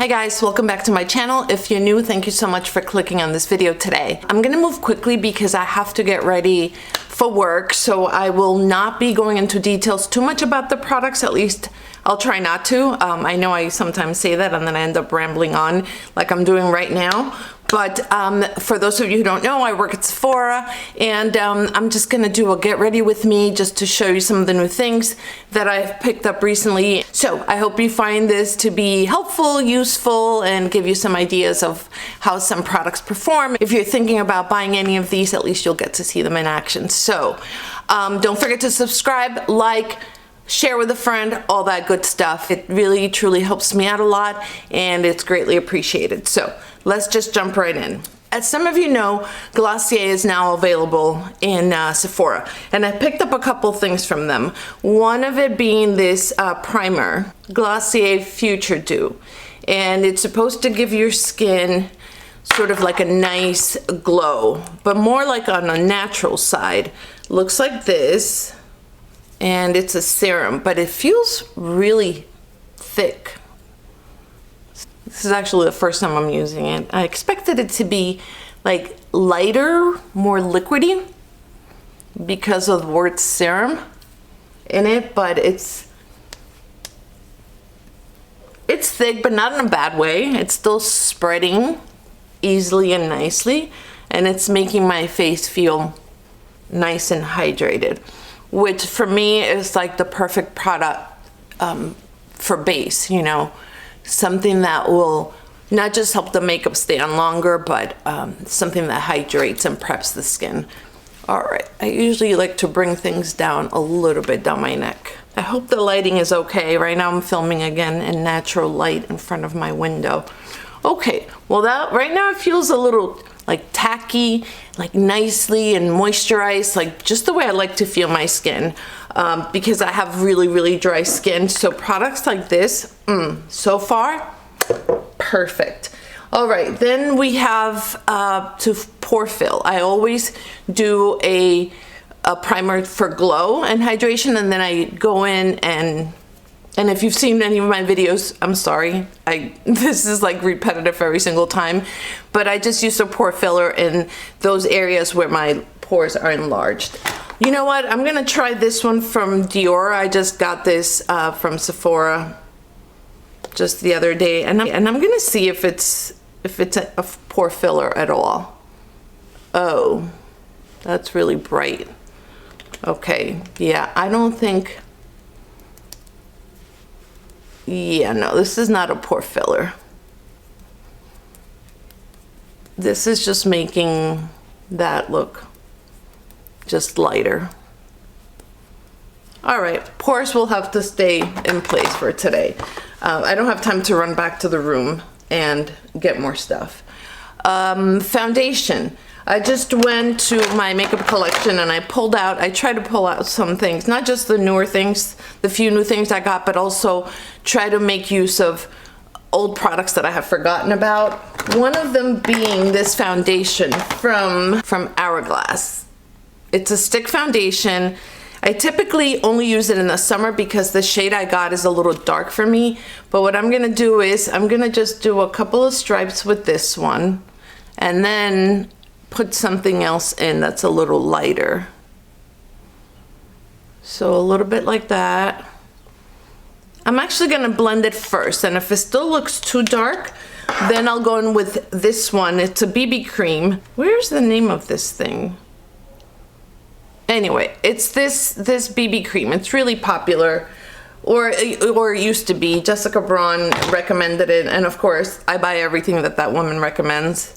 Hi guys, welcome back to my channel. If you're new, thank you so much for clicking on this video today. I'm gonna move quickly because I have to get ready for work, so I will not be going into details too much about the products. At least I'll try not to. I know I sometimes say that and then I end up rambling on like I'm doing right now. But for those of you who don't know, I work at Sephora, and I'm just gonna do a get ready with me just to show you some of the new things that I've picked up recently. So I hope you find this to be helpful, useful, and give you some ideas of how some products perform. If you're thinking about buying any of these, at least you'll get to see them in action. So don't forget to subscribe, like, share with a friend, all that good stuff. It really truly helps me out a lot and it's greatly appreciated. So let's just jump right in. As some of you know, Glossier is now available in Sephora, and I picked up a couple things from them. One of it being this primer, Glossier Futuredew, and it's supposed to give your skin sort of like a nice glow, but more like on a natural side. Looks like this. And it's a serum, but it feels really thick. This is actually the first time I'm using it. I expected it to be like lighter, more liquidy because of the word serum in it, but it's thick, but not in a bad way. It's still spreading easily and nicely, and it's making my face feel nice and hydrated, which for me is like the perfect product for base, you know, something that will not just help the makeup stay on longer, but something that hydrates and preps the skin. All right, I usually like to bring things down a little bit down my neck. I hope the lighting is okay. Right now I'm filming again in natural light in front of my window. Okay, well that right now it feels a little like tacky, like nicely and moisturized, like just the way I like to feel my skin, because I have really, really dry skin. So products like this, so far, perfect. All right, then we have to pore fill. I always do a primer for glow and hydration, and then I go in and if you've seen any of my videos, I'm sorry, this is like repetitive every single time, but I just use a pore filler in those areas where my pores are enlarged. You know what? I'm gonna try this one from Dior. I just got this from Sephora just the other day, and I'm gonna see if it's a pore filler at all. Oh, that's really bright. Okay, yeah, I don't think. Yeah, no, this is not a pore filler. This is just making that look just lighter. All right, pores will have to stay in place for today. I don't have time to run back to the room and get more stuff. Foundation. I just went to my makeup collection and I tried to pull out some things, not just the newer things, the few new things I got, but also try to make use of old products that I have forgotten about. One of them being this foundation from Hourglass. It's a stick foundation. I typically only use it in the summer because the shade I got is a little dark for me. But what I'm gonna do is I'm gonna just do a couple of stripes with this one and then put something else in that's a little lighter. So a little bit like that. I'm actually gonna blend it first, and if it still looks too dark, then I'll go in with this one. It's a BB cream. Where's the name of this thing? Anyway, it's this BB cream. It's really popular, or it used to be. Jessica Braun recommended it, and of course, I buy everything that woman recommends.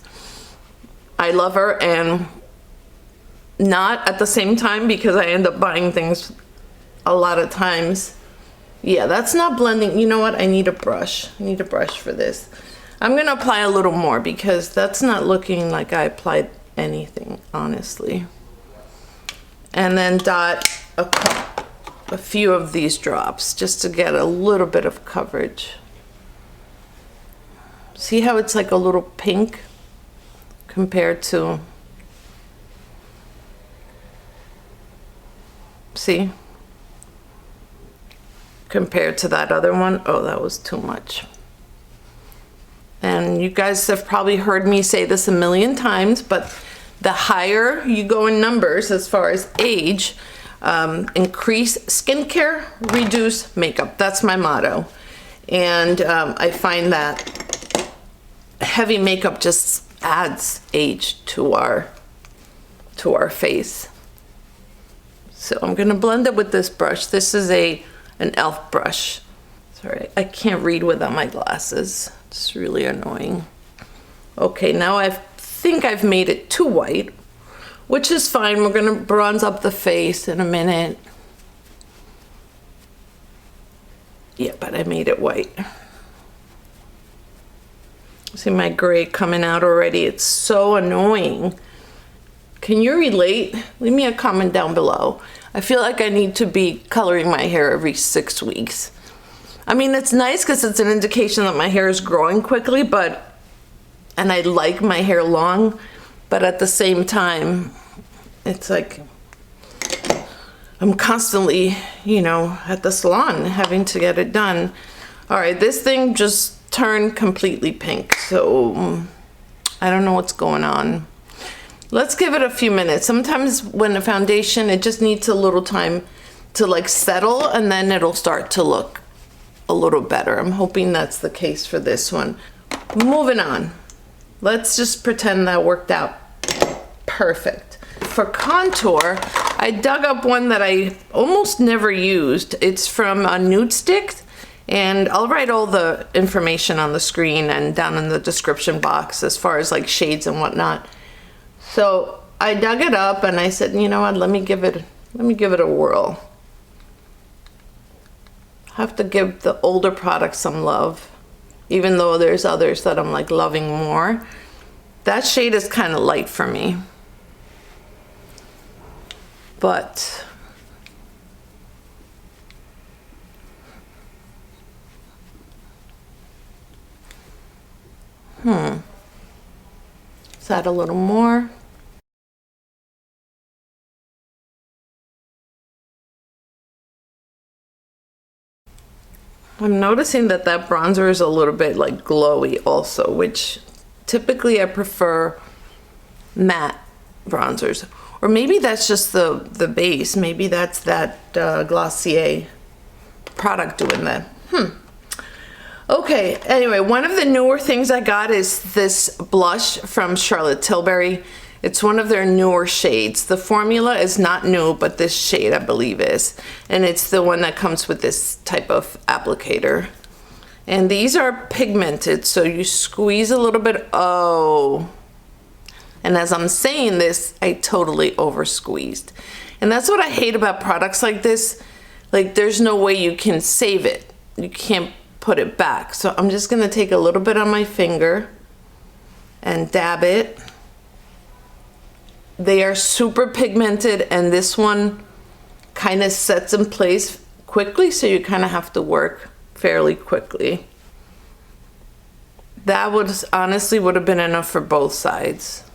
I love her, and not at the same time because I end up buying things a lot of times. Yeah, that's not blending. You know what? I need a brush. I need a brush for this. I'm gonna apply a little more because that's not looking like I applied anything, honestly. And then dot a few of these drops just to get a little bit of coverage. See how it's like a little pink compared to, see, compared to that other one. Oh, that was too much. and you guys have probably heard me say this a million times, but the higher you go in numbers as far as age, increase skincare, reduce makeup. That's my motto. And I find that heavy makeup just adds age to our face. So I'm gonna blend it with this brush. This is an e.l.f. brush. Sorry, I can't read without my glasses. It's really annoying. Okay, now I think I've made it too white, which is fine. We're gonna bronze up the face in a minute. Yeah, but I made it white. See my gray coming out already. It's so annoying. Can you relate? Leave me a comment down below. I feel like I need to be coloring my hair every 6 weeks. I mean, it's nice because it's an indication that my hair is growing quickly, and I like my hair long, but at the same time, it's like I'm constantly, you know, at the salon having to get it done. All right, this thing just turned completely pink, so I don't know what's going on. Let's give it a few minutes. Sometimes when a foundation, it just needs a little time to like settle, and then it'll start to look a little better. I'm hoping that's the case for this one. Moving on. Let's just pretend that worked out perfect. For contour, I dug up one that I almost never used. It's from Nudestix, and I'll write all the information on the screen and down in the description box as far as like shades and whatnot. So I dug it up and I said, you know what, let me give it a whirl. I have to give the older products some love, even though there's others that I'm like loving more. That shade is kind of light for me. But let's add a little more. I'm noticing that bronzer is a little bit like glowy also, which typically I prefer matte bronzers. Or maybe that's just the base. Maybe that's that Glossier product doing that. Okay, anyway, one of the newer things I got is this blush from Charlotte Tilbury. It's one of their newer shades. The formula is not new, but this shade I believe is. And it's the one that comes with this type of applicator. And these are pigmented, so you squeeze a little bit. Oh. And as I'm saying this, I totally over squeezed. And that's what I hate about products like this. Like, there's no way you can save it. You can't put it back. So I'm just gonna take a little bit on my finger and dab it. They are super pigmented, and this one kind of sets in place quickly, so you kind of have to work fairly quickly. That would honestly would have been enough for both sides.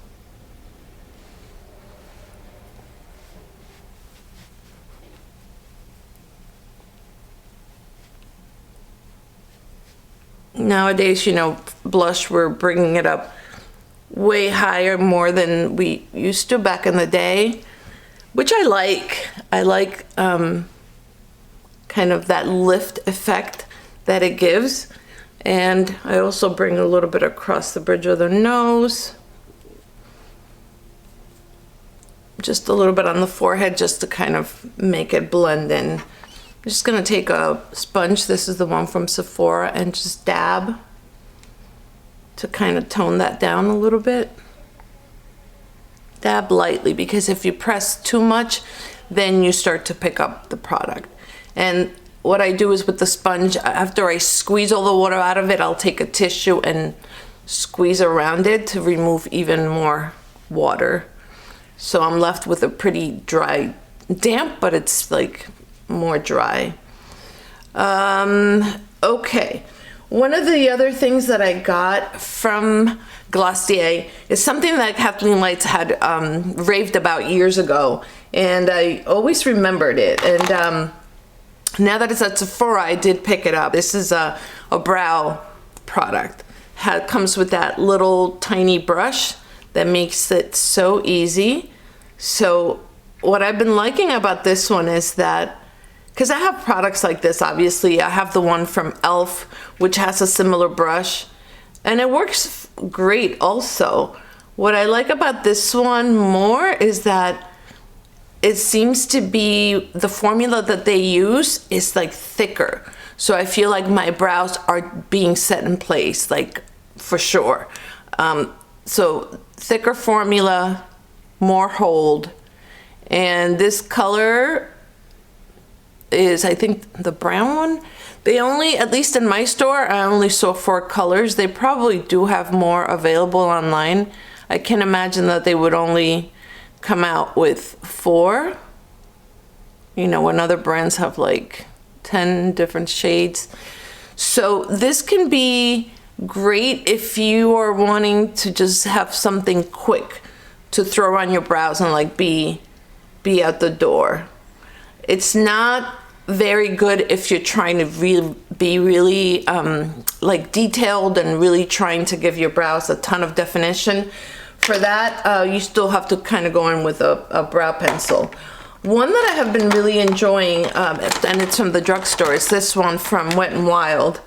Nowadays, you know, blush, we're bringing it up way higher, more than we used to back in the day, which I like. I like kind of that lift effect that it gives. And I also bring a little bit across the bridge of the nose. Just a little bit on the forehead, just to kind of make it blend in. I'm just gonna take a sponge, this is the one from Sephora, and just dab to kind of tone that down a little bit. Dab lightly, because if you press too much, then you start to pick up the product. And what I do is with the sponge, after I squeeze all the water out of it, I'll take a tissue and squeeze around it to remove even more water. So I'm left with a pretty dry, damp, but it's like more dry. Okay. One of the other things that I got from Glossier is something that Kathleen Lights had raved about years ago, and I always remembered it. And now that it's at Sephora, I did pick it up. This is a brow product. comes with that little tiny brush that makes it so easy. So what I've been liking about this one is that, because I have products like this, obviously. I have the one from e.l.f., which has a similar brush, and it works great also. What I like about this one more is that it seems to be, the formula that they use is like thicker. So I feel like my brows are being set in place, like for sure. So thicker formula, more hold. And this color is, I think, the brown one. They only, at least in my store, I only saw 4 colors. They probably do have more available online. I can imagine that they would only come out with 4. You know, when other brands have like 10 different shades. So this can be great if you are wanting to just have something quick to throw on your brows and like be out the door. It's not very good if you're trying to be really like detailed and really trying to give your brows a ton of definition. For that, you still have to kind of go in with a brow pencil. One that I have been really enjoying, and it's from the drugstore, is this one from Wet n Wild.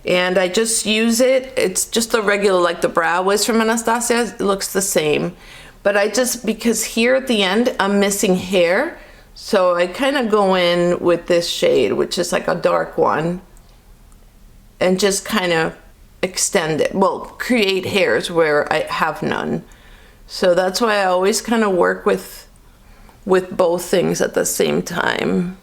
And I just use it. It's just a regular, like the brow wiz from Anastasia. It looks the same. But I just, because here at the end, I'm missing hair. So I kind of go in with this shade, which is like a dark one, and just kind of extend it. Well, create hairs where I have none. So that's why I always kind of work with both things at the same time.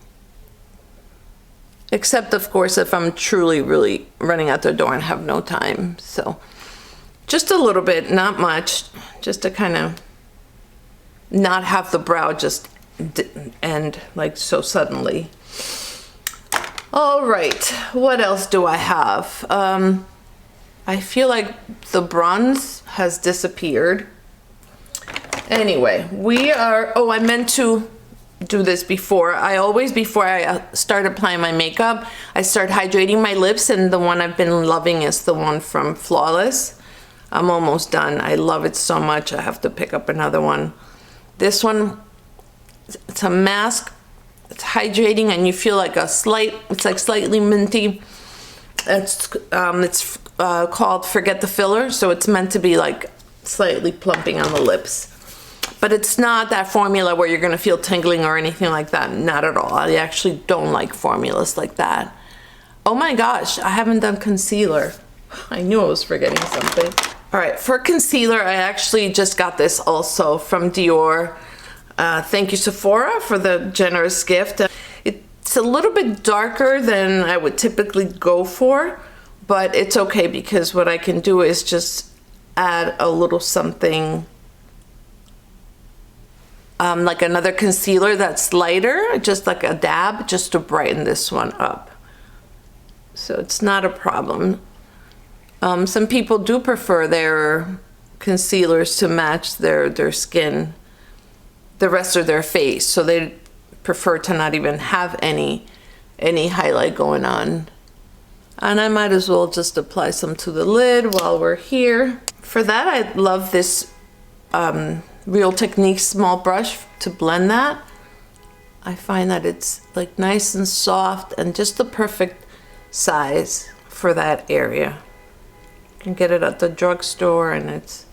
Except, of course, if I'm truly, really running out the door and have no time. So just a little bit, not much, just to kind of not have the brow just end like so suddenly. All right, what else do I have? I feel like the bronze has disappeared. Anyway, we are, oh, I meant to do this before. Before I start applying my makeup, I start hydrating my lips, and the one I've been loving is the one from Flawless. I'm almost done. I love it so much. I have to pick up another one. This one, it's a mask. It's hydrating, and you feel like it's like slightly minty. It's called Forget the Filler, so it's meant to be like slightly plumping on the lips. But it's not that formula where you're gonna feel tingling or anything like that. Not at all. I actually don't like formulas like that. Oh my gosh, I haven't done concealer. I knew I was forgetting something. All right, for concealer, I actually just got this also from Dior. Thank you, Sephora, for the generous gift. It's a little bit darker than I would typically go for, but it's okay because what I can do is just add a little something, like another concealer that's lighter, just like a dab, just to brighten this one up. So it's not a problem. Some people do prefer their concealers to match their skin, the rest of their face, so they prefer to not even have any highlight going on. And I might as well just apply some to the lid while we're here. For that, I love this Real Techniques small brush to blend that. I find that it's like nice and soft and just the perfect size for that area. You can get it at the drugstore, and it's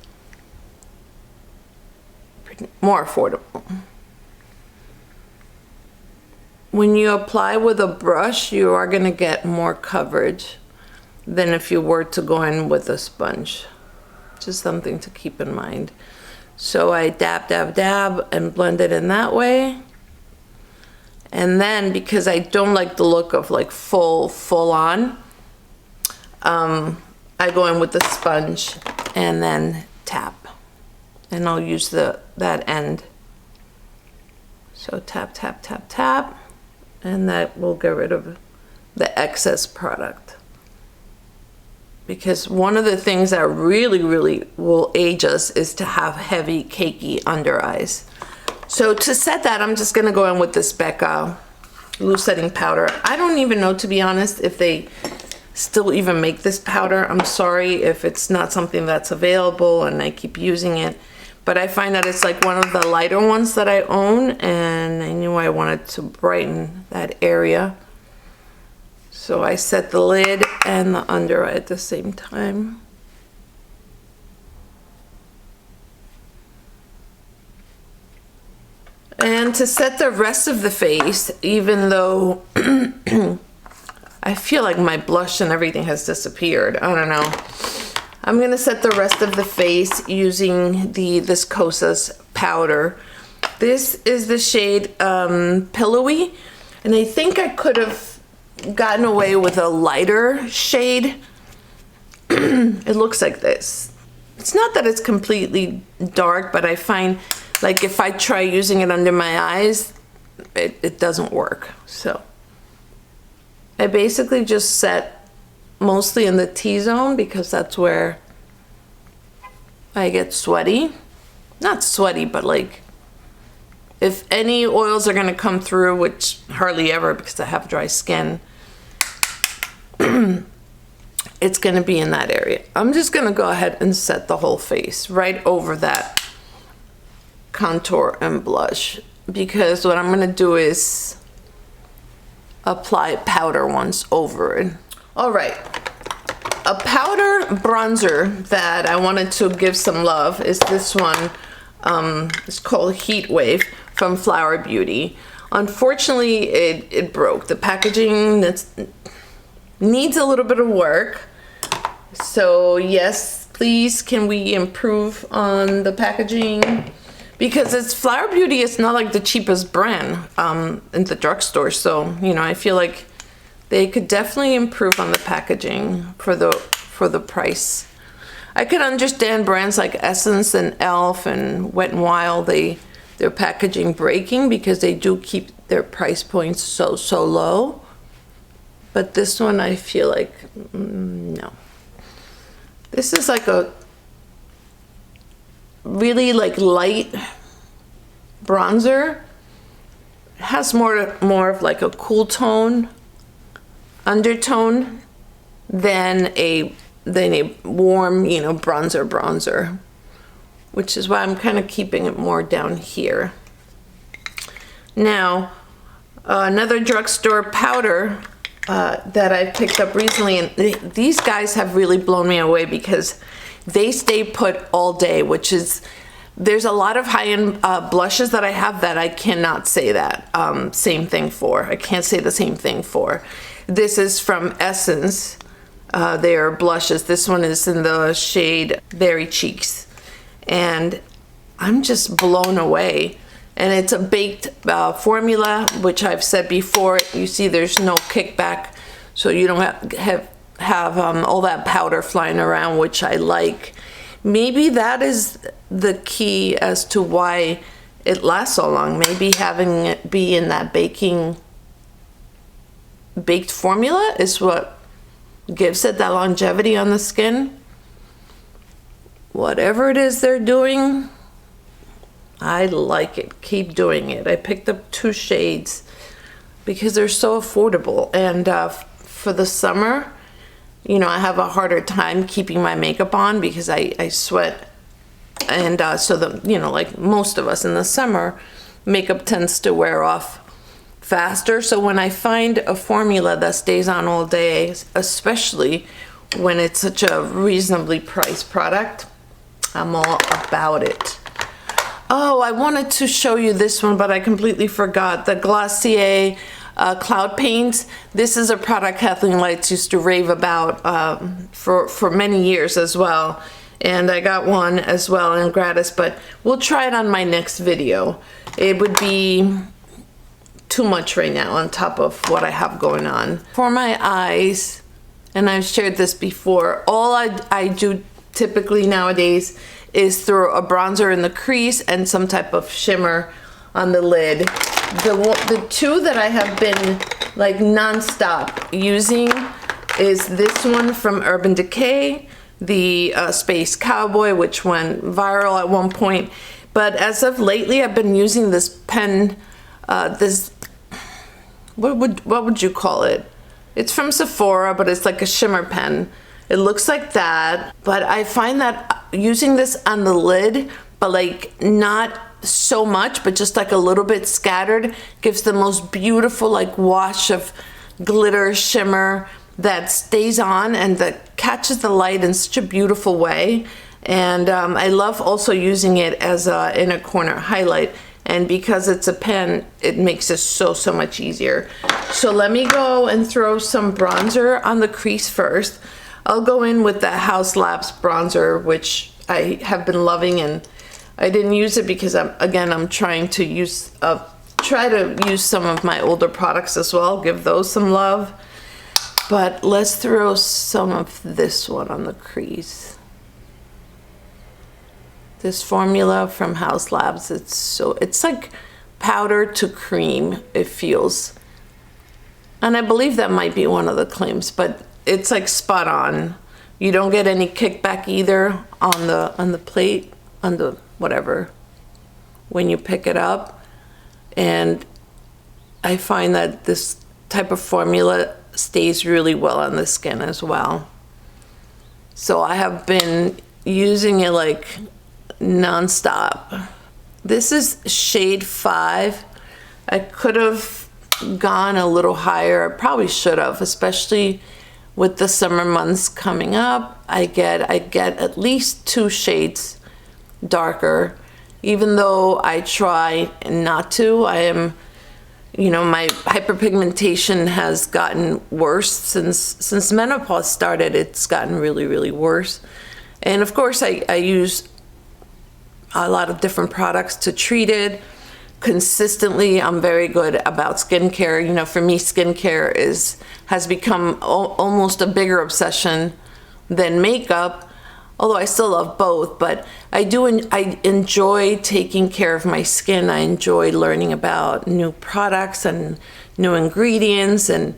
more affordable. When you apply with a brush, you are going to get more coverage than if you were to go in with a sponge. Just something to keep in mind. So I dab, dab, dab and blend it in that way. And then, because I don't like the look of like full on, I go in with the sponge and then tap. And I'll use that end. So tap, tap, tap, tap. And that will get rid of the excess product. Because one of the things that really, really will age us is to have heavy, cakey under eyes. So to set that, I'm just gonna go in with this Becca loose setting powder. I don't even know, to be honest, if they still even make this powder. I'm sorry if it's not something that's available and I keep using it, but I find that it's like one of the lighter ones that I own, and I knew I wanted to brighten that area. So I set the lid and the under eye at the same time. And to set the rest of the face, even though I feel like my blush and everything has disappeared, I don't know. I'm gonna set the rest of the face using the Viscosa's powder. This is the shade Pillowy, and I think I could have gotten away with a lighter shade. It looks like this. It's not that it's completely dark, but I find like if I try using it under my eyes, it doesn't work. So I basically just set mostly in the T-zone because that's where I get sweaty. Not sweaty, but like if any oils are gonna come through, which hardly ever because I have dry skin, it's gonna be in that area. I'm just gonna go ahead and set the whole face right over that contour and blush, because what I'm gonna do is apply powder once over it. All right, a powder bronzer that I wanted to give some love is this one. It's called Heat Wave from Flower Beauty. Unfortunately, it broke. The packaging needs a little bit of work. So yes, please, can we improve on the packaging? Because it's Flower Beauty, it's not like the cheapest brand in the drugstore. So, you know, I feel like they could definitely improve on the packaging for the price. I could understand brands like Essence and Elf and Wet n Wild, their packaging breaking because they do keep their price points so low. But this one, I feel like, no. This is like a really like light bronzer. It has more of like a cool tone undertone than a warm, you know, bronzer, which is why I'm kind of keeping it more down here. Now, another drugstore powder that I picked up recently, and these guys have really blown me away because they stay put all day, which is, there's a lot of high-end blushes that I have that I cannot say that same thing for. I can't say the same thing for. This is from Essence. They are blushes. This one is in the shade Berry Cheeks. And I'm just blown away. And it's a baked formula, which I've said before. You see there's no kickback, so you don't have all that powder flying around, which I like. Maybe that is the key as to why it lasts so long. Maybe having it be in that baked formula is what gives it that longevity on the skin. Whatever it is they're doing, I like it. Keep doing it. I picked up 2 shades because they're so affordable. And for the summer, you know, I have a harder time keeping my makeup on because I sweat. And so you know, like most of us in the summer, makeup tends to wear off faster. So when I find a formula that stays on all day, especially when it's such a reasonably priced product, I'm all about it. Oh, I wanted to show you this one, but I completely forgot. The Glossier Cloud Paints. This is a product Kathleen Lights used to rave about for many years as well. And I got one as well in gratis, but we'll try it on my next video. It would be too much right now on top of what I have going on. For my eyes, and I've shared this before, all I do typically nowadays is throw a bronzer in the crease and some type of shimmer on the lid. The 2 that I have been like non-stop using is this one from Urban Decay, the Space Cowboy, which went viral at one point. But as of lately, I've been using this pen, what would you call it? It's from Sephora, but it's like a shimmer pen. It looks like that, but I find that using this on the lid, but like not so much, but just like a little bit scattered, gives the most beautiful like wash of glitter shimmer that stays on and that catches the light in such a beautiful way. And I love also using it as a inner corner highlight. And because it's a pen, it makes it so much easier. So let me go and throw some bronzer on the crease first. I'll go in with the House Labs bronzer, which I have been loving, and I didn't use it because I'm trying to use some of my older products as well, give those some love. But let's throw some of this one on the crease. This formula from House Labs, it's like powder to cream, it feels. And I believe that might be one of the claims, but it's like spot on. You don't get any kickback either on the plate, on the whatever, when you pick it up. And I find that this type of formula stays really well on the skin as well. So I have been using it like non-stop. This is shade 5. I could have gone a little higher. I probably should have, especially with the summer months coming up. I get at least 2 shades darker, even though I try not to. My hyperpigmentation has gotten worse since menopause started. It's gotten really worse. And of course I use a lot of different products to treat it consistently. I'm very good about skincare. For me, skincare has become almost a bigger obsession than makeup, although I still love both. But I enjoy taking care of my skin. I enjoy learning about new products and new ingredients and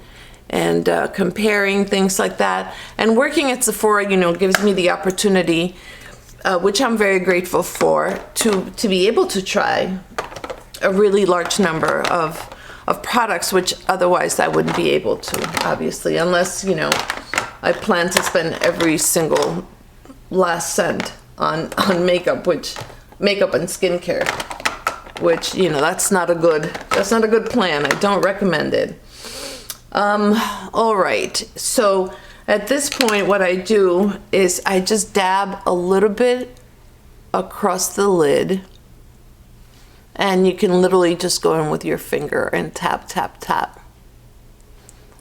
comparing things like that. And working at Sephora, gives me the opportunity, which I'm very grateful for, to be able to try a really large number of products, which otherwise I wouldn't be able to, obviously, unless, I plan to spend every single last cent on makeup and skincare, which, that's not a good plan. I don't recommend it. All right. So at this point, what I do is I just dab a little bit across the lid, and you can literally just go in with your finger and tap, tap, tap.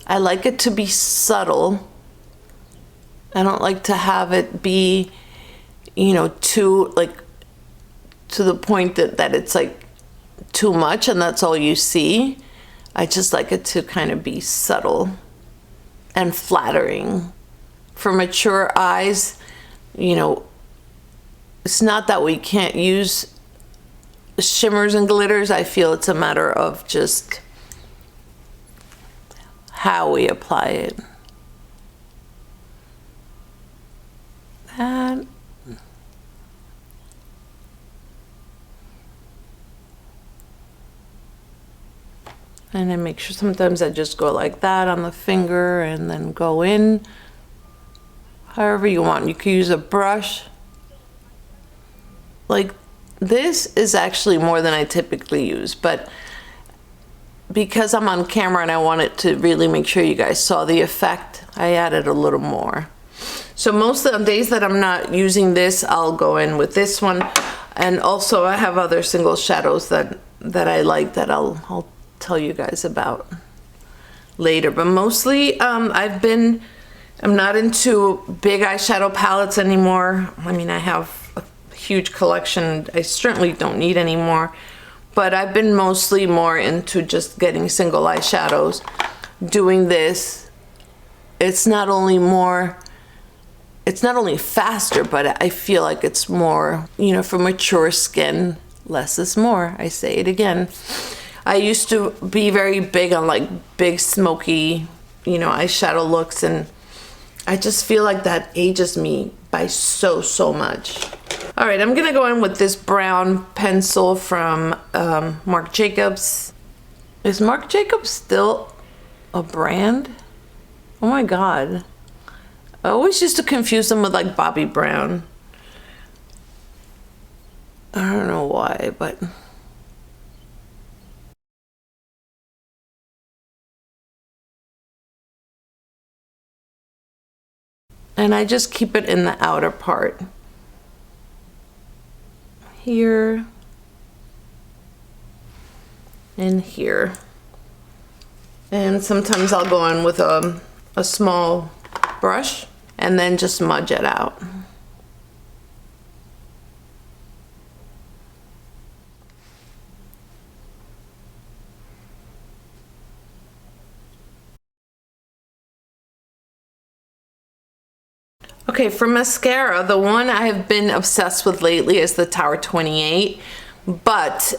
I like it to be subtle. I don't like to have it be, too, like, to the point that it's like too much and that's all you see. I just like it to kind of be subtle and flattering. For mature eyes, it's not that we can't use shimmers and glitters. I feel it's a matter of just how we apply it. That. And I make sure sometimes I just go like that on the finger and then go in however you want. You can use a brush. Like, this is actually more than I typically use, but because I'm on camera and I wanted to really make sure you guys saw the effect, I added a little more. So most of the days that I'm not using this, I'll go in with this one. And also I have other single shadows that I like that I'll tell you guys about later. But mostly I'm not into big eyeshadow palettes anymore. I mean, I have a huge collection. I certainly don't need any more. But I've been mostly more into just getting single eyeshadows. Doing this, it's not only faster, but I feel like it's more, for mature skin, less is more. I say it again. I used to be very big on like big smoky, eyeshadow looks, and I just feel like that ages me by so much. All right, I'm gonna go in with this brown pencil from Marc Jacobs. Is Marc Jacobs still a brand? Oh my God. I always used to confuse them with like Bobbi Brown. I don't know why, but... And I just keep it in the outer part. Here. And here. And sometimes I'll go in with a small brush and then just smudge it out. Okay, for mascara, the one I have been obsessed with lately is the Tower 28, but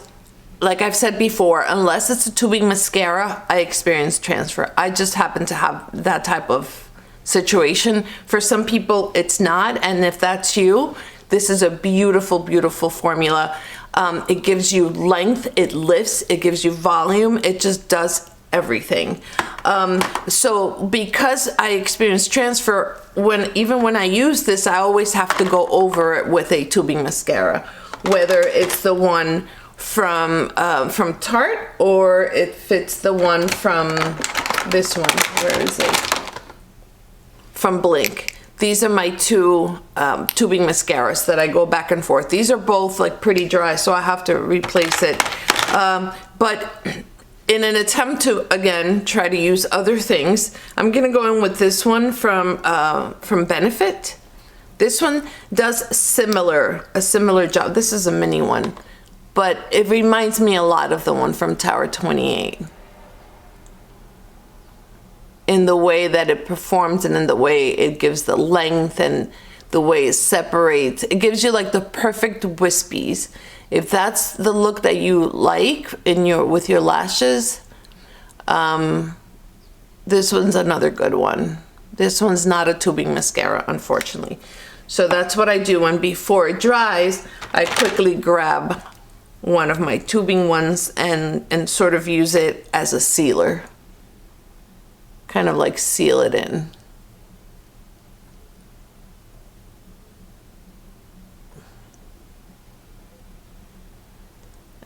like I've said before, unless it's a tubing mascara, I experience transfer. I just happen to have that type of situation. For some people, it's not, and if that's you, this is a beautiful, beautiful formula. It gives you length, it lifts, it gives you volume, it just does everything. So because I experience transfer, even when I use this, I always have to go over it with a tubing mascara, whether it's the one from Tarte or if it's the one from this one. Where is it? From Blinc. These are my two tubing mascaras that I go back and forth. These are both like pretty dry, so I have to replace it. But in an attempt to, again, try to use other things, I'm gonna go in with this one from Benefit. This one does a similar job. This is a mini one, but it reminds me a lot of the one from Tower 28. In the way that it performs and in the way it gives the length and the way it separates. It gives you like the perfect wispies. If that's the look that you like with your lashes, this one's another good one. This one's not a tubing mascara, unfortunately. So that's what I do, and before it dries, I quickly grab one of my tubing ones and sort of use it as a sealer. Kind of like seal it in.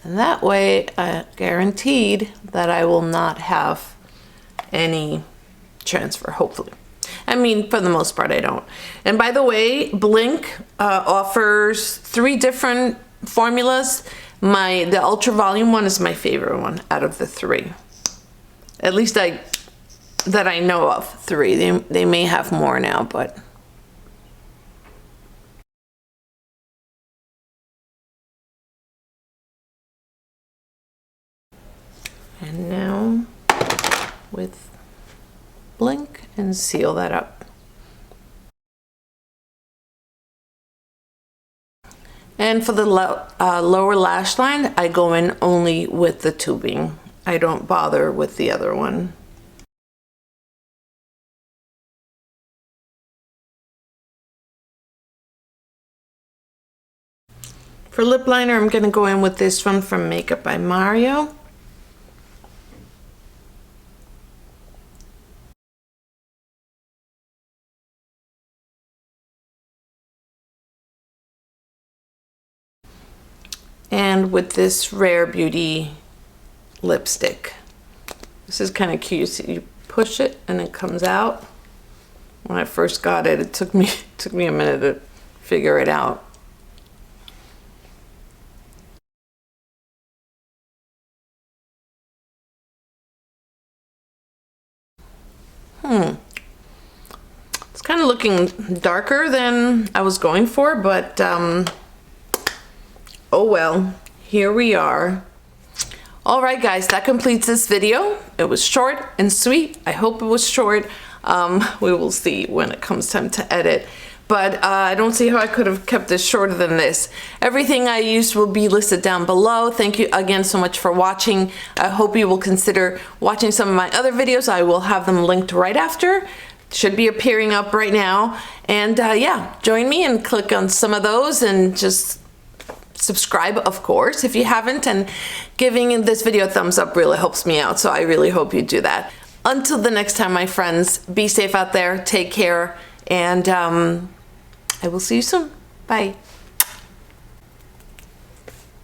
And that way, guaranteed that I will not have any transfer, hopefully. I mean, for the most part, I don't. And by the way, Blinc offers 3 different formulas. The Ultra Volume one is my favorite one out of the 3. At least that I know of, 3. They may have more now, but... And now with Blinc and seal that up. And for the lower lash line, I go in only with the tubing. I don't bother with the other one. For lip liner, I'm gonna go in with this one from Makeup by Mario. And with this Rare Beauty lipstick. This is kind of cute. So you push it and it comes out. When I first got it, it took me a minute to figure it out. It's kind of looking darker than I was going for, but oh well, here we are. All right, guys, that completes this video. It was short and sweet. I hope it was short. We will see when it comes time to edit. But I don't see how I could have kept this shorter than this. Everything I used will be listed down below. Thank you again so much for watching. I hope you will consider watching some of my other videos. I will have them linked right after. Should be appearing up right now. And yeah, join me and click on some of those and just subscribe, of course, if you haven't. And giving this video a thumbs up really helps me out. So I really hope you do that. Until the next time, my friends, be safe out there, take care, and I will see you soon. Bye.